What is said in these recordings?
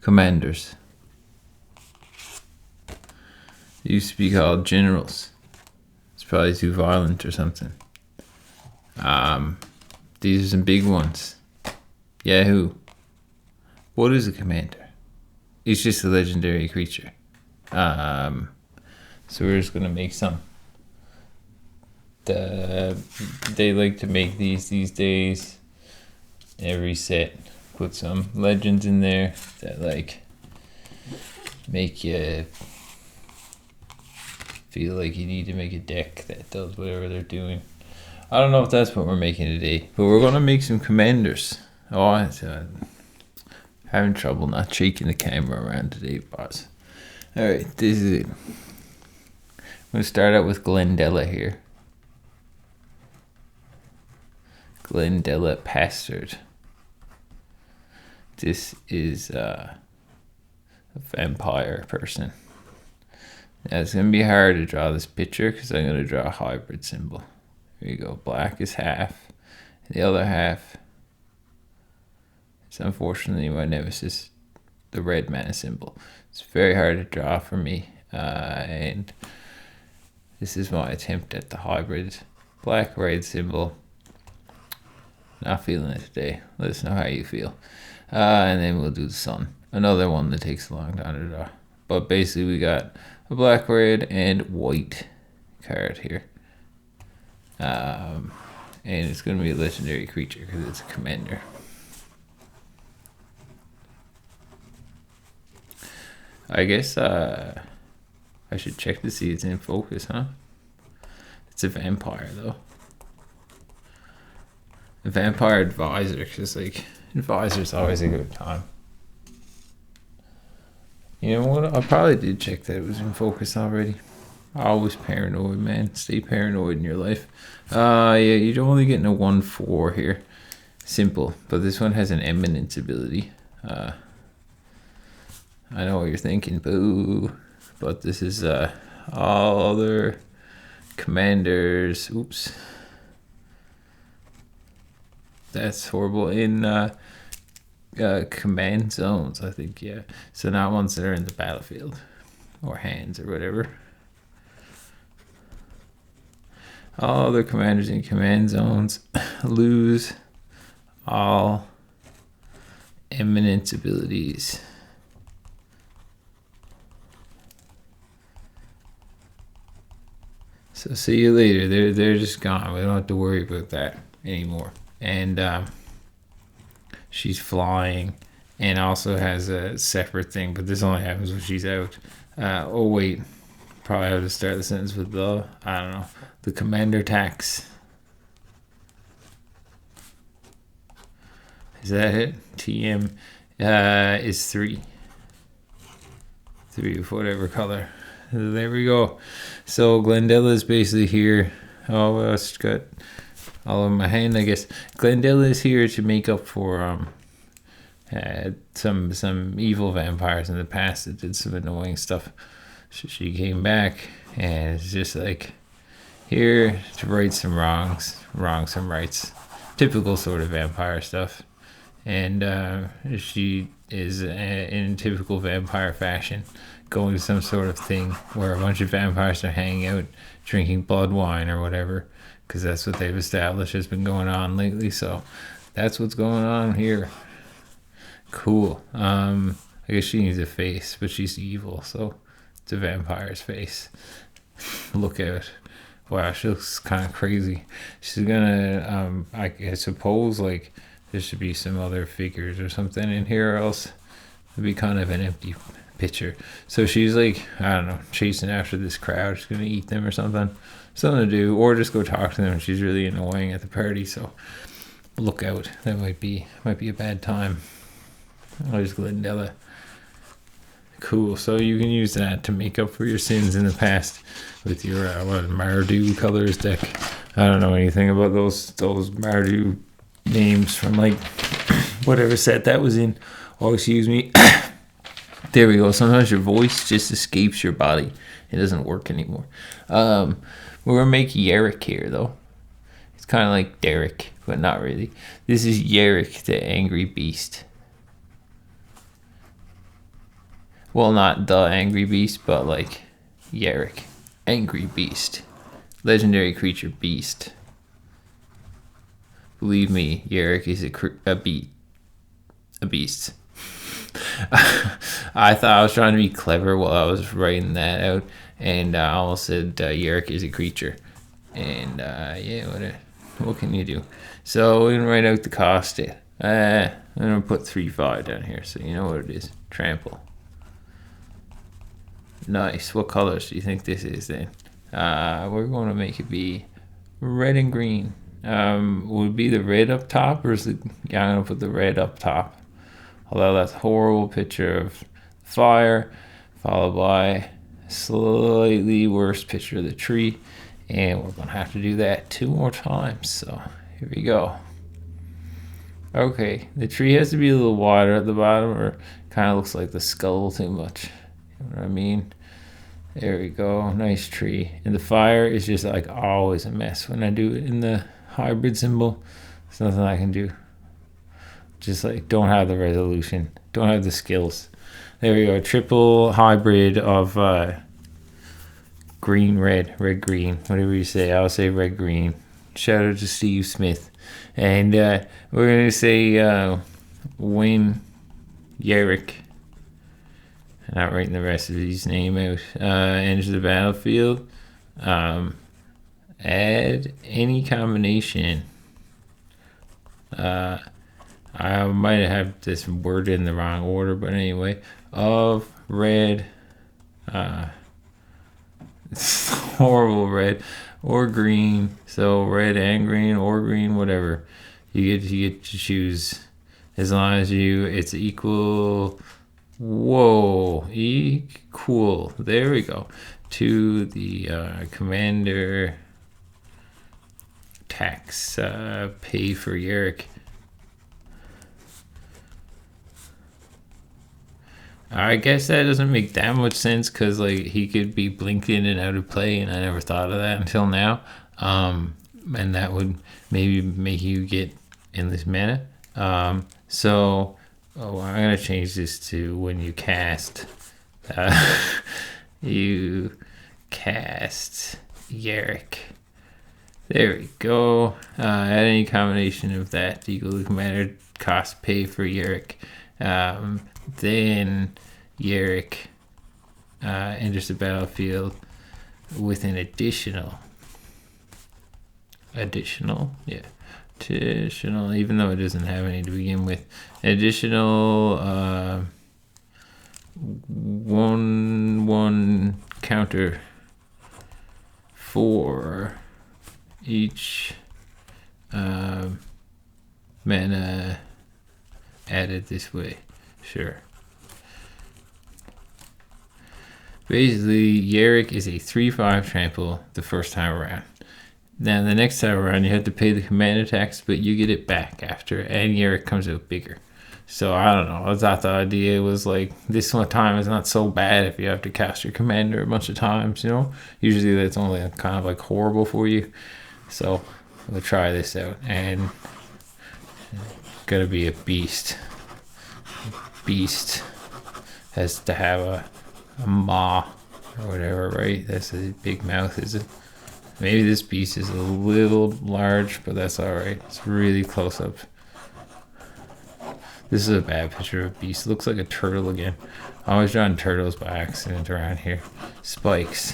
Commanders. They used to be called generals. It's probably too violent or something. These are some big ones. Yahoo! What is a commander? It's just a legendary creature. So we're just gonna make some. They like to make these days. Every set, put some legends in there that like make you feel like you need to make a deck that does whatever they're doing. I don't know if that's what we're making today, but we're gonna make some commanders. Oh, it's, having trouble not shaking the camera around today, boss. Alright, this is it. I'm gonna start out with Glenna here. Glenna Bastard. This is a vampire person. Now it's gonna be hard to draw this picture because I'm gonna draw a hybrid symbol. There you go. Black is half, and the other half is unfortunately my nemesis, the red mana symbol. It's very hard to draw for me, and this is my attempt at the hybrid black-red symbol. Not feeling it today. Let us know how you feel. And then we'll do the sun. Another one that takes a long time to draw. But basically we got a black, red, and white card here. And it's going to be a legendary creature because it's a commander. I guess I should check to see it's in focus, huh? It's a vampire, though. A vampire advisor, because like advisor's always a good time. You know what? I probably did check that it was in focus already. Always paranoid, man. Stay paranoid in your life. Yeah, you're only getting a 1/4 here. Simple, but this one has an eminence ability. I know what you're thinking, boo. But this is all other commanders. Oops. That's horrible. In command zones, I think, yeah. So not ones that are in the battlefield or hands or whatever. All other commanders in command zones lose all eminence abilities. So see you later. They're just gone. We don't have to worry about that anymore. And she's flying and also has a separate thing, but this only happens when she's out. Oh wait, probably have to start the sentence with the, I don't know, the commander tax. Is that it? TM is 3 of whatever color. There we go. So Glenna is basically here. Oh, I just got all in my hand, I guess. Glenna is here to make up for some evil vampires in the past that did some annoying stuff. So she came back and it's just like here to right some wrongs, wrong some rights. Typical sort of vampire stuff. And she is in typical vampire fashion going to some sort of thing where a bunch of vampires are hanging out drinking blood wine or whatever, because that's what they've established has been going on lately. So that's what's going on here. Cool. I guess she needs a face, but she's evil, so it's a vampire's face. Look out. Wow, she looks kind of crazy. She's gonna I suppose like there should be some other figures or something in here, or else it'd be kind of an empty picture. So she's like, I don't know, chasing after this crowd. She's gonna eat them or something to do, or just go talk to them. She's really annoying at the party, so look out. That might be a bad time. I'll just Glenna. Cool. So you can use that to make up for your sins in the past with your Mardu colors deck. I don't know anything about those Mardu names from like whatever set that was in. Oh, excuse me. There we go. Sometimes your voice just escapes your body. It doesn't work anymore. We're gonna make Yerick here though. It's kind of like Derek, but not really. This is Yerick, the angry beast. Well, not the Angry Beast, but like Yarick. Angry Beast. Legendary creature beast. Believe me, Yarick is a beast. I thought I was trying to be clever while I was writing that out, and I almost said Yarick is a creature. And yeah, what can you do? So we're gonna write out the cost. I'm gonna put 3/5 down here, so you know what it is. Trample. Nice. What colors do you think this is then? We're going to make it be red and green. Would it be the red up top, or is it? Yeah, I'm gonna put the red up top. Although that's a horrible picture of fire, followed by a slightly worse picture of the tree, and we're gonna have to do that 2 more times. So here we go. Okay, the tree has to be a little wider at the bottom, or kind of looks like the skull too much. You know what I mean? There we go. Nice tree. And the fire is just like always a mess when I do it in the hybrid symbol. There's nothing I can do. Just like don't have the resolution, don't have the skills. There we go. Triple hybrid of green, red, green, whatever you say. I'll say red, green. Shout out to Steve Smith. And we're going to say Wayne Yarick. I'm not writing the rest of his name out. Enter the battlefield. Add any combination. I might have this word in the wrong order, but anyway, of red, horrible red, or green. So red and green, or green, whatever. You get to choose, as long as it's equal. Whoa, equal. There we go. To the commander tax pay for Yarick. I guess that doesn't make that much sense, because like he could be blinked in and out of play, and I never thought of that until now. And that would maybe make you get endless mana. I'm gonna change this to when you cast. You cast Yarick. There we go. Add any combination of that equal to commander cost pay for Yarick. Then Yarick enters the battlefield with an additional, even though it doesn't have any to begin with, additional 1/1 counter for each mana added this way. Sure. Basically, Yarick is a 3/5 trample the first time around. Now, the next time around, you have to pay the commander tax, but you get it back after, and Yarick comes out bigger. So, I don't know. I thought the idea was like, this one time is not so bad if you have to cast your commander a bunch of times, you know? Usually that's only kind of like horrible for you. So, we'll try this out, and it's gotta be a beast. Beast has to have a maw or whatever, right? That's a big mouth, is it? Maybe this beast is a little large, but that's alright. It's really close up. This is a bad picture of a beast. It looks like a turtle again. I always drawing turtles by accident around here. Spikes.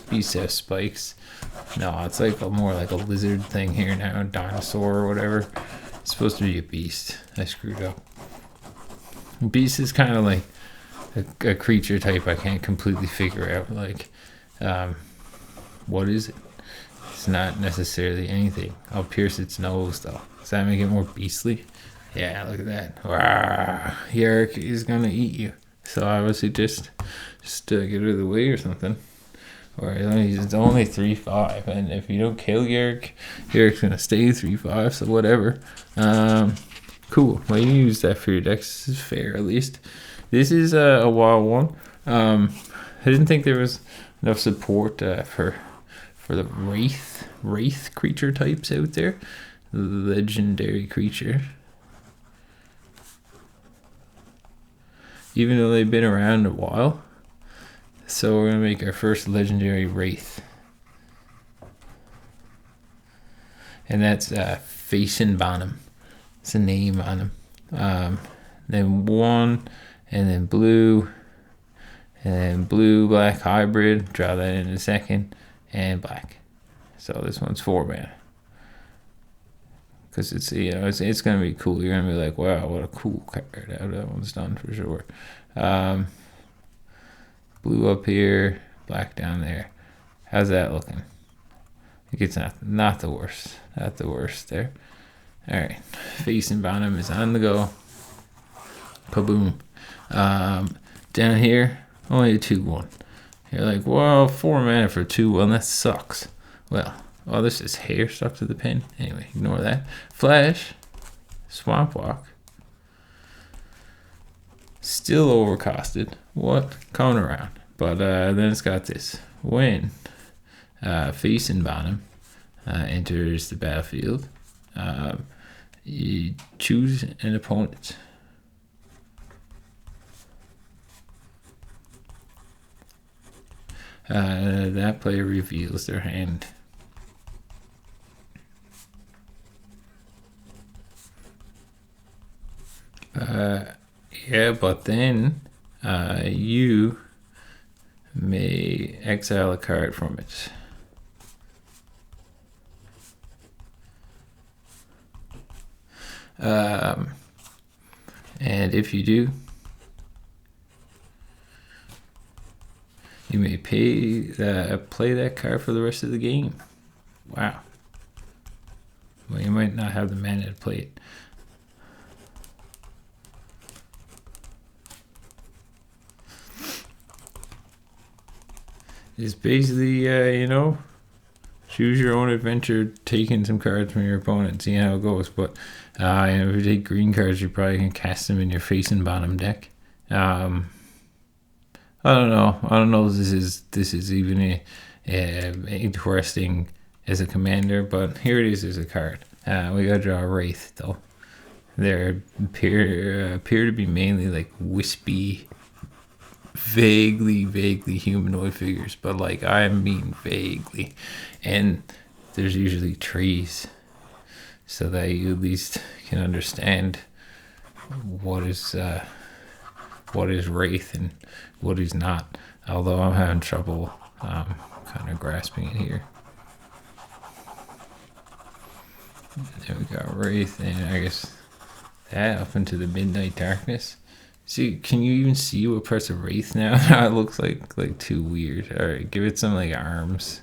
Beasts have spikes. No, it's like more like a lizard thing here now. A dinosaur or whatever. It's supposed to be a beast. I screwed up. Beast is kind of like a creature type I can't completely figure out. Like, what is it? It's not necessarily anything. I'll pierce its nose though. Does that make it more beastly? Yeah, look at that. Rawr. Yarick is gonna eat you. So I would suggest just get rid of the way or something. Or it's only 3/5, and if you don't kill Yarick, Yarick's gonna stay 3/5. So whatever. Cool. Well, you use that for your decks. This is fair, at least. This is a wild one. I didn't think there was enough support for the wraith creature types out there. Legendary creature. even though they've been around a while. So we're gonna make our first legendary Wraith. And that's Facing Bonham. It's a name on him. Then 1, and then blue, and then blue black hybrid. Draw that in a second, and black. So this one's 4 mana. Because it's it's gonna be cool. You're gonna be like, wow, what a cool card. How that one's done for sure. Blue up here, black down there. How's that looking? I think it's not the worst. Not the worst there. All right, Facing Bonham is on the go. Kaboom. Down here, only a 2/1. You're like, well, 4 mana for 2/1, that sucks. Well, this is hair stuck to the pen. Anyway, ignore that. Flash, Swamp Walk. Still overcosted. What? Coming around. But then it's got this. When Facing Bonham enters the battlefield, you choose an opponent. That player reveals their hand. Yeah, but then you may exile a card from it. And if you do, you may play that card for the rest of the game. Wow. Well, you might not have the mana to play it. It's basically, choose your own adventure, taking some cards from your opponent, see how it goes. But if you take green cards, you probably can cast them in your Facing Bonham deck. I don't know. I don't know if this is even interesting as a commander, but here it is as a card. We gotta draw a Wraith though. They appear to be mainly like wispy, vaguely humanoid figures, but like I mean vaguely, and there's usually trees, so that you at least can understand what is Wraith and what is not. Although I'm having trouble kind of grasping it here. There we got Wraith, and I guess that up into the midnight darkness. See, can you even see what parts of Wraith now? It looks like too weird. All right, give it some like arms.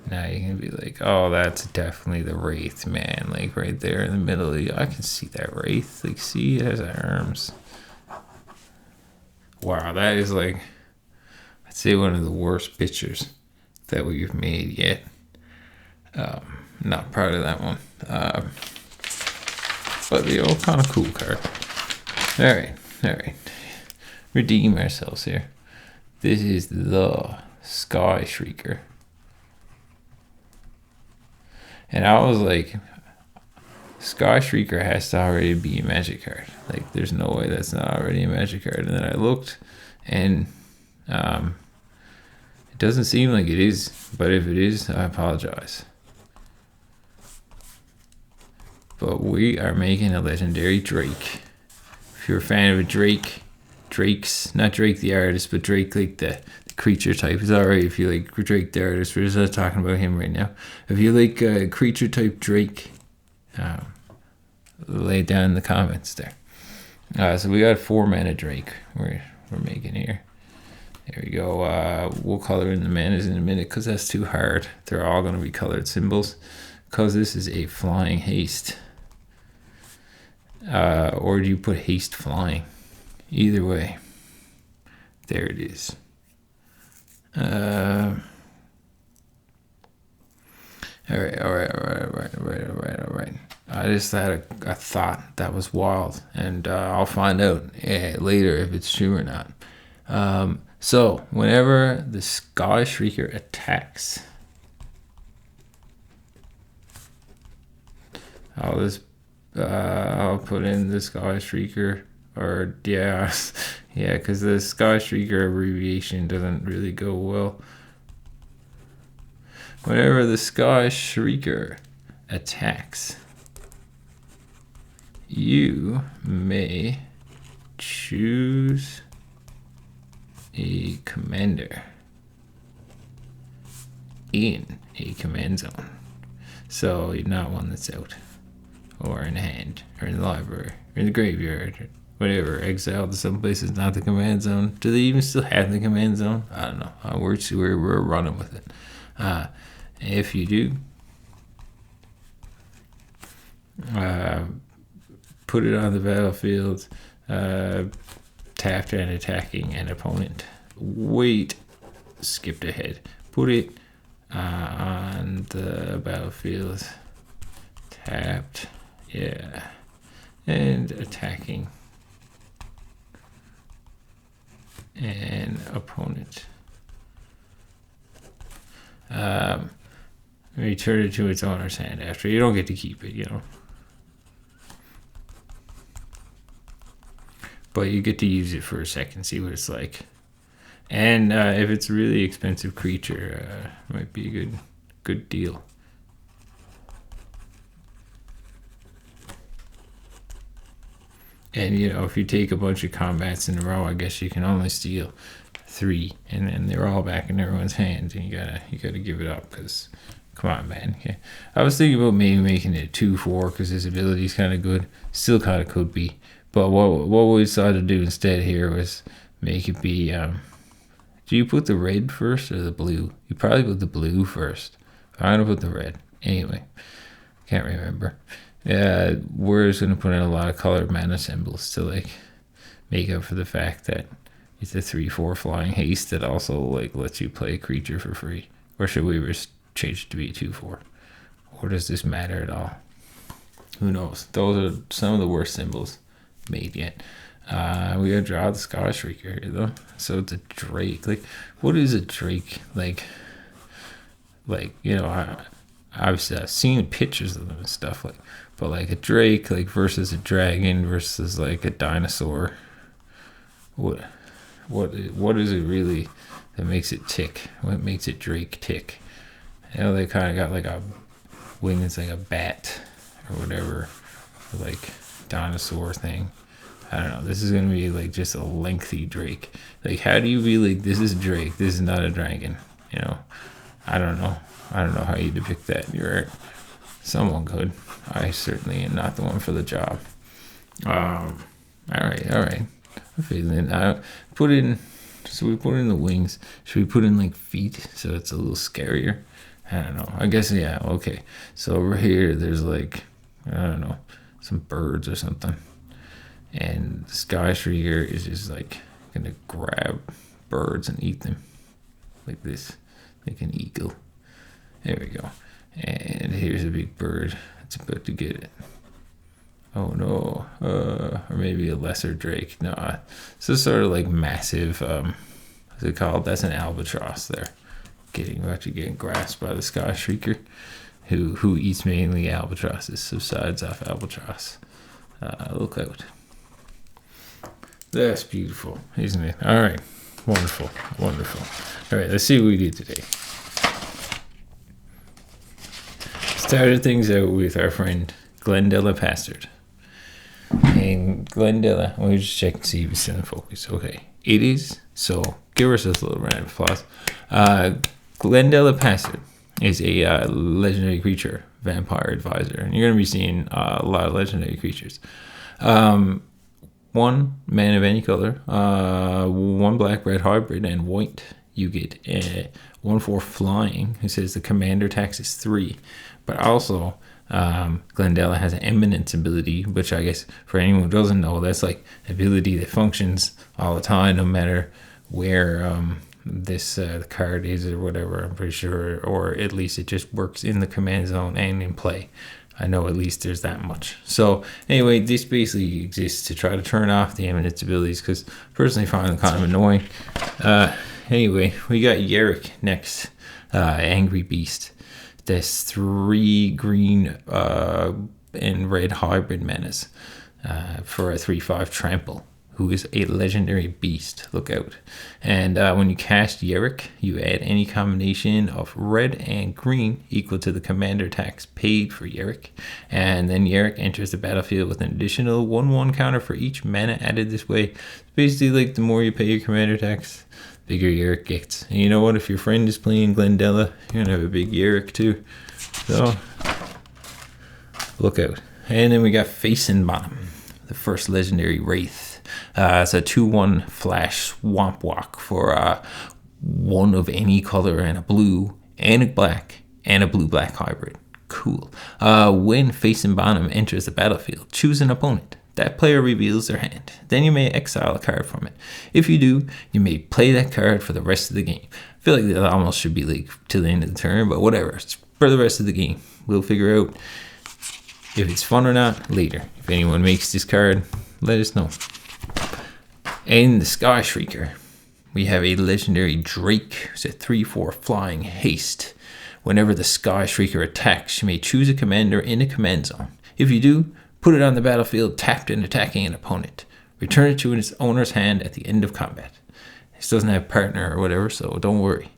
Now you can be like, oh, that's definitely the Wraith, man. Like right there in the middle. I can see that Wraith. Like, see, it has arms. Wow, that is like, I'd say one of the worst pictures that we've made yet. Not proud of that one. But kind of cool card. All right. Redeem ourselves here. This is the Sky Shrieker. And I was like, Sky Shrieker has to already be a magic card. Like, there's no way that's not already a magic card. And then I looked, and it doesn't seem like it is. But if it is, I apologize. But we are making a legendary Drake. If you're a fan of a Drake's, not Drake the artist, but Drake like the creature type. It's alright if you like Drake the artist. We're just not talking about him right now. If you like creature type Drake, lay it down in the comments there. So we got 4 mana Drake we're making here. There we go. We'll color in the manas in a minute because that's too hard. They're all going to be colored symbols because this is a flying haste. Or do you put haste flying? Either way, there it is. All right. I just had a thought that was wild, and I'll find out later if it's true or not. So whenever the Sky Shrieker attacks, I'll put in the Sky Shrieker Or yeah, yeah, because the Sky Shrieker abbreviation doesn't really go well. Whenever the Sky Shrieker attacks, you may choose a commander in a command zone. So you're not one that's out, or in hand, or in the library, or in the graveyard, or whatever. Exiled to some places, not the command zone. Do they even still have the command zone? I don't know. We're running with it. If you do, put it on the battlefield, tapped and attacking an opponent. Wait, skipped ahead. Put it on the battlefield, tapped, yeah, and attacking an opponent. Return it to its owner's hand after. You don't get to keep it, but you get to use it for a second, see what it's like. And if it's a really expensive creature, might be a good deal. And if you take a bunch of combats in a row, I guess you can only steal 3, and then they're all back in everyone's hands, and you gotta give it up because. Come on, man. Okay. I was thinking about maybe making it 2/4 because his ability is kind of good. Still kind of could be. But what we decided to do instead here was make it be... do you put the red first or the blue? You probably put the blue first. I'm going to put the red. Anyway. Can't remember. We're just going to put in a lot of colored mana symbols to make up for the fact that it's a 3/4 flying haste that also lets you play a creature for free. Or should we just change it to be a 2/4, or does this matter at all? Who knows? Those are some of the worst symbols made yet. We gotta draw the Sky Shrieker here though. So it's a Drake. What is a Drake? I've seen pictures of them and stuff but a Drake versus a dragon versus a dinosaur. What is it really that makes it tick? What makes it Drake tick? They kind of got a wing that's like a bat or whatever, or dinosaur thing. I don't know. This is gonna be just a lengthy Drake. How do you be this is Drake? This is not a dragon. I don't know. I don't know how you depict that. You're right. Someone could. I certainly am not the one for the job. All right. I'm feeling it. So we put in the wings. Should we put in feet so it's a little scarier? I don't know. I guess, yeah, okay. So over here, there's I don't know, some birds or something. And the Sky Shrieker is just going to grab birds and eat them. Like this. Like an eagle. There we go. And here's a big bird. It's about to get it. Oh no. Or maybe a lesser drake. No. So sort of massive, what's it called? That's an albatross there. Getting grasped by the Sky Shrieker, who eats mainly albatrosses, subsides off albatross. Look out. That's beautiful, isn't it? All right. Wonderful. All right, let's see what we did today. Started things out with our friend Glenna Pastard. And Glenna, let me just check and see if it's still in focus. Okay, it is. So give ourselves a little round of applause. Glenna Pastard is a legendary creature, vampire advisor, and you're going to be seeing a lot of legendary creatures. 1 man of any color, 1 black red hybrid, and white. You get a 1/4 flying. It says the commander tax is 3, but also Glenna has an eminence ability, which I guess for anyone who doesn't know, that's an ability that functions all the time, no matter where this card is or whatever. I'm pretty sure, or at least it just works in the command zone and in play. I know at least there's that much. So anyway, this basically exists to try to turn off the eminence abilities, because personally I find them kind of annoying. Anyway, we got Yarick next, Angry Beast. There's 3 green and red hybrid menace. for a 3/5 trample, who is a legendary beast. Look out. And when you cast Yerick, you add any combination of red and green equal to the commander tax paid for Yerick. And then Yerick enters the battlefield with an additional 1/1 counter for each mana added this way. It's basically like the more you pay your commander tax, the bigger Yerick gets. And you know what? If your friend is playing Glenna, you're going to have a big Yerick too. So, look out. And then we got Facing Bottom, the first legendary Wraith. It's a 2/1 flash swamp walk for one of any color and a blue and a black and a blue-black hybrid. Cool. When Facing Bottom enters the battlefield, choose an opponent. That player reveals their hand. Then you may exile a card from it. If you do, you may play that card for the rest of the game. I feel like that almost should be like to the end of the turn, but whatever. It's for the rest of the game. We'll figure out if it's fun or not later. If anyone makes this card, let us know. In the Sky Shrieker, we have a legendary Drake. It's a 3/4 flying haste. Whenever the Sky Shrieker attacks, you may choose a commander in a command zone. If you do, put it on the battlefield tapped and attacking an opponent. Return it to its owner's hand at the end of combat. This doesn't have partner or whatever, so don't worry.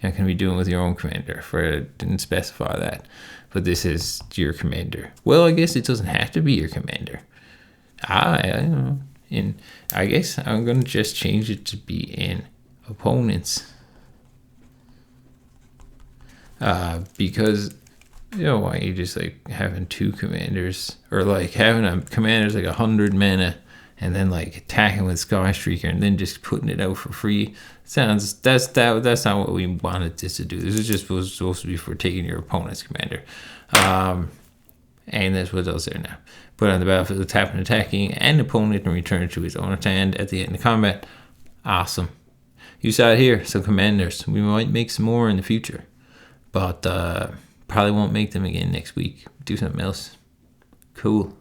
You're not going to be doing it with your own commander, for it didn't specify that. But this is your commander. Well, I guess it doesn't have to be your commander. I don't know. I guess I'm going to just change it to be in opponents. Because, you know, why you just like having two commanders, or like having a commander's like 100 mana and then like attacking with Sky Shrieker and then just putting it out for free. That's not what we wanted this to do. This is just supposed to be for taking your opponent's commander. And that's what it does there now. Put on the battlefield, tap and attacking an opponent and return it to his owner's hand at the end of combat. Awesome. You saw it here, so commanders. We might make some more in the future, but probably won't make them again next week. Do something else. Cool.